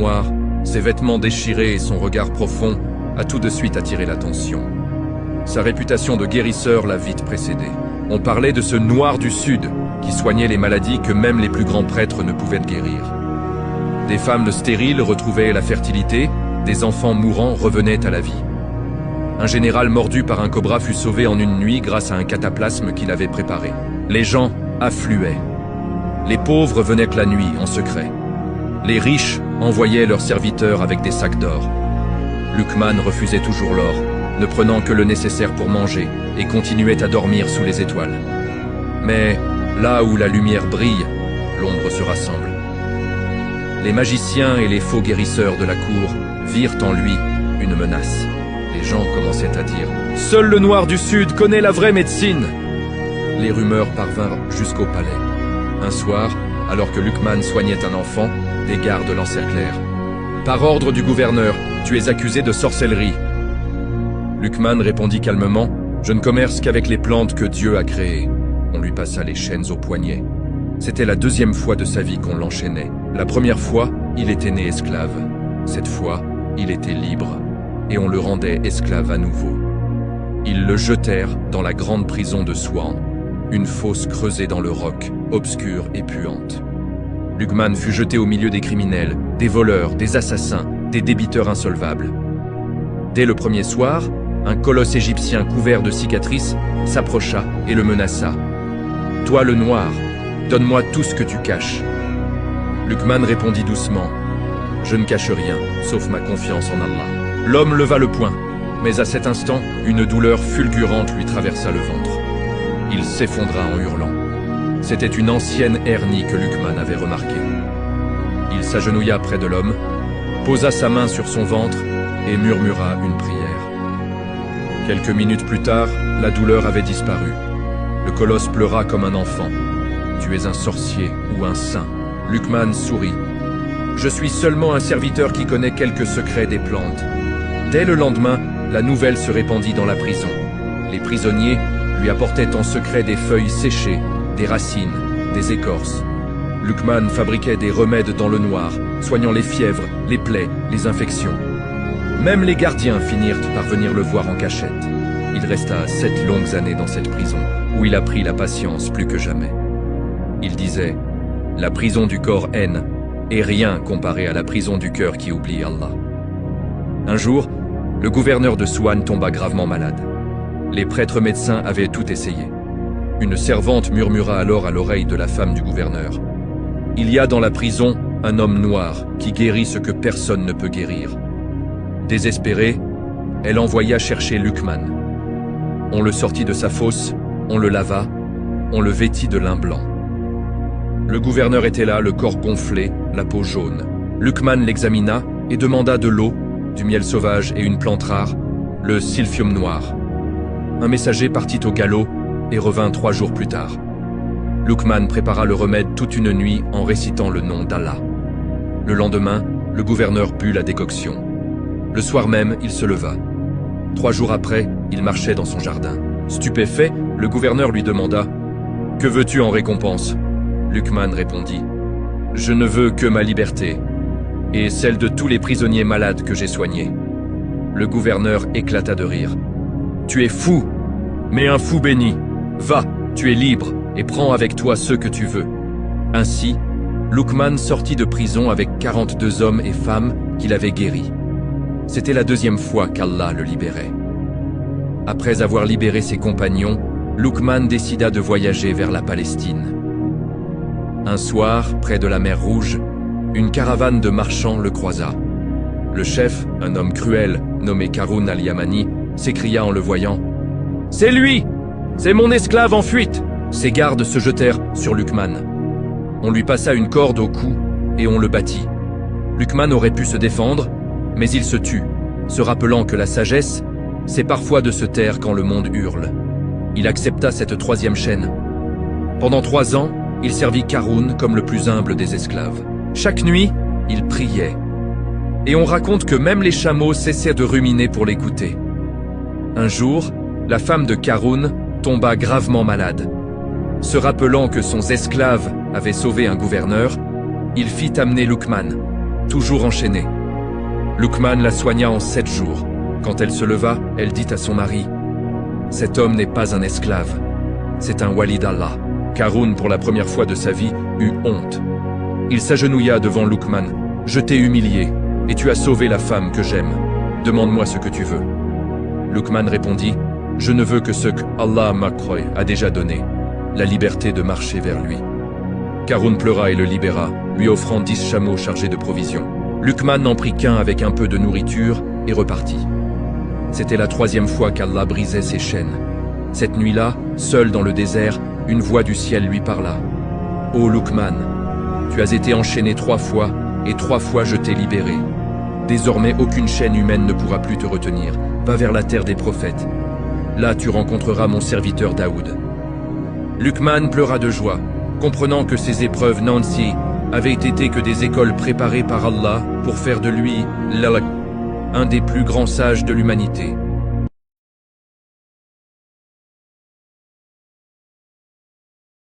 noir, ses vêtements déchirés et son regard profond a tout de suite attiré l'attention. Sa réputation de guérisseur l'a vite précédé. On parlait de ce noir du Sud qui soignait les maladies que même les plus grands prêtres ne pouvaient guérir. Des femmes stériles retrouvaient la fertilité, des enfants mourants revenaient à la vie. Un général mordu par un cobra fut sauvé en une nuit grâce à un cataplasme qu'il avait préparé. Les gens affluaient. Les pauvres venaient la nuit en secret. Les riches envoyaient leurs serviteurs avec des sacs d'or. Luqman refusait toujours l'or, ne prenant que le nécessaire pour manger, et continuait à dormir sous les étoiles. Mais là où la lumière brille, l'ombre se rassemble. Les magiciens et les faux guérisseurs de la cour virent en lui une menace. Les gens commençaient à dire « Seul le noir du Sud connaît la vraie médecine !» Les rumeurs parvinrent jusqu'au palais. Un soir, alors que Luqman soignait un enfant, des gardes l'encerclèrent. « Par ordre du gouverneur, tu es accusé de sorcellerie. » Luqman répondit calmement « Je ne commerce qu'avec les plantes que Dieu a créées. » On lui passa les chaînes aux poignets. C'était la deuxième fois de sa vie qu'on l'enchaînait. La première fois, il était né esclave. Cette fois, il était libre. Et on le rendait esclave à nouveau. Ils le jetèrent dans la grande prison de Souan, une fosse creusée dans le roc, obscure et puante. Luqman fut jeté au milieu des criminels, des voleurs, des assassins, des débiteurs insolvables. Dès le premier soir, un colosse égyptien couvert de cicatrices s'approcha et le menaça. « Toi le noir, donne-moi tout ce que tu caches. » Luqman répondit doucement. « Je ne cache rien, sauf ma confiance en Allah. » L'homme leva le poing, mais à cet instant, une douleur fulgurante lui traversa le ventre. Il s'effondra en hurlant. C'était une ancienne hernie que Luqman avait remarquée. Il s'agenouilla près de l'homme, posa sa main sur son ventre et murmura une prière. Quelques minutes plus tard, la douleur avait disparu. Le colosse pleura comme un enfant. « Tu es un sorcier ou un saint ?» Luqman sourit. « Je suis seulement un serviteur qui connaît quelques secrets des plantes. » Dès le lendemain, la nouvelle se répandit dans la prison. Les prisonniers lui apportaient en secret des feuilles séchées, des racines, des écorces. Luqman fabriquait des remèdes dans le noir, soignant les fièvres, les plaies, les infections. Même les gardiens finirent par venir le voir en cachette. Il resta 7 longues années dans cette prison, où il apprit la patience plus que jamais. Il disait « La prison du corps haine, et rien comparé à la prison du cœur qui oublie Allah. » Un jour, le gouverneur de Souan tomba gravement malade. Les prêtres médecins avaient tout essayé. Une servante murmura alors à l'oreille de la femme du gouverneur. « Il y a dans la prison un homme noir qui guérit ce que personne ne peut guérir. » Désespérée, elle envoya chercher Luqman. On le sortit de sa fosse, on le lava, on le vêtit de lin blanc. Le gouverneur était là, le corps gonflé, la peau jaune. Luqman l'examina et demanda de l'eau, du miel sauvage et une plante rare, le silphium noir. Un messager partit au galop et revint 3 jours plus tard. Luqman prépara le remède toute une nuit en récitant le nom d'Allah. Le lendemain, le gouverneur but la décoction. Le soir même, il se leva. 3 jours après, il marchait dans son jardin. Stupéfait, le gouverneur lui demanda « Que veux-tu en récompense ?» Luqman répondit « Je ne veux que ma liberté, et celle de tous les prisonniers malades que j'ai soignés. » Le gouverneur éclata de rire. « Tu es fou, mais un fou béni. Va, tu es libre, et prends avec toi ceux que tu veux. » Ainsi, Luqman sortit de prison avec 42 hommes et femmes qu'il avait guéris. C'était la 2e fois qu'Allah le libérait. Après avoir libéré ses compagnons, Luqman décida de voyager vers la Palestine. Un soir, près de la mer Rouge, une caravane de marchands le croisa. Le chef, un homme cruel, nommé Karun al-Yamani, s'écria en le voyant « C'est lui! C'est mon esclave en fuite !» Ses gardes se jetèrent sur Luqman. On lui passa une corde au cou et on le battit. Luqman aurait pu se défendre, mais il se tut, se rappelant que la sagesse, c'est parfois de se taire quand le monde hurle. Il accepta cette 3e chaîne. Pendant 3 ans, il servit Karun comme le plus humble des esclaves. Chaque nuit, il priait. Et on raconte que même les chameaux cessaient de ruminer pour l'écouter. Un jour, la femme de Karun tomba gravement malade. Se rappelant que son esclave avait sauvé un gouverneur, il fit amener Luqman. toujours enchaînée. Luqman la soigna en 7 jours. Quand elle se leva, elle dit à son mari, « Cet homme n'est pas un esclave, c'est un wali d'Allah. » Qarûn, pour la première fois de sa vie, eut honte. Il s'agenouilla devant Luqman. « Je t'ai humilié, et tu as sauvé la femme que j'aime. Demande-moi ce que tu veux. » Luqman répondit, « Je ne veux que ce que Allah m'accroît a déjà donné, la liberté de marcher vers lui. » Qarûn pleura et le libéra, lui offrant 10 chameaux chargés de provisions. Luqman n'en prit qu'un avec un peu de nourriture et repartit. C'était la 3e fois qu'Allah brisait ses chaînes. Cette nuit-là, seul dans le désert, une voix du ciel lui parla. « Ô Luqman, tu as été enchaîné 3 fois, et 3 fois je t'ai libéré. Désormais aucune chaîne humaine ne pourra plus te retenir. Va vers la terre des prophètes. Là tu rencontreras mon serviteur Daoud. » Luqman pleura de joie, comprenant que ces épreuves Nancy avaient été que des écoles préparées par Allah pour faire de lui un des plus grands sages de l'humanité.